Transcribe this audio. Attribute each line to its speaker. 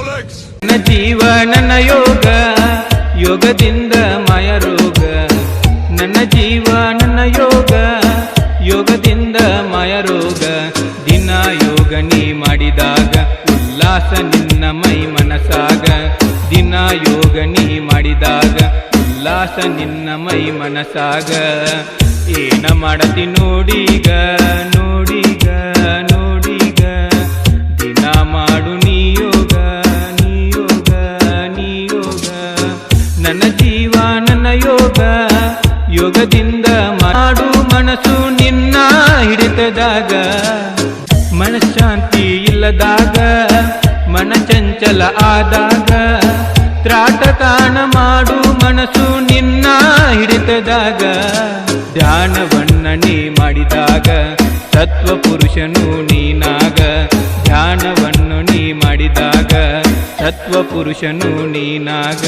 Speaker 1: ನನ್ನ ಜೀವ ನನ್ನ ಯೋಗ, ಯೋಗದಿಂದ ಮಾಯ ರೋಗ. ನನ್ನ ಜೀವ ನನ್ನ ಯೋಗ, ಯೋಗದಿಂದ ಮಾಯ ರೋಗ. ದಿನ ಯೋಗ ನೀ ಮಾಡಿದಾಗ ಉಲ್ಲಾಸ ನಿನ್ನ ಮೈ ಮನಸಾಗ. ದಿನ ಯೋಗ ನೀ ಮಾಡಿದಾಗ ಉಲ್ಲಾಸ ನಿನ್ನ ಮೈ ಮನಸಾಗ. ಏನ ಮಾಡತಿ ನೋಡೀಗ ನೋಡೀಗ ನೋಡೀಗ, ದಿನ ಮಾಡು ನೀ ಯೋಗ ನೀ ಯೋಗ ನೀ ಯೋಗ. ನನ್ನ ಜೀವ ನನ್ನ ಯೋಗ, ಯೋಗದಿಂದ ಮಾಡು ಮನಸ್ಸು ನಿನ್ನ ಹಿಡಿತದಾಗ. ಮನಃಶಾಂತಿ ಇಲ್ಲದಾಗ, ಮನ ಚಂಚಲ ಆದಾಗ, ತ್ರಾಟತಾಣ ಮಾಡು ಮನಸ್ಸು ನಿನ್ನ ಹಿಡಿತದಾಗ. ಧ್ಯಾನವನ್ನ ನೀ ಮಾಡಿದಾಗ ಸತ್ವ ಪುರುಷನು ನೀನಾಗ. ಧ್ಯಾನವನ್ನು ನೀ ಮಾಡಿದಾಗ ಸತ್ವ ಪುರುಷನು ನೀನಾಗ.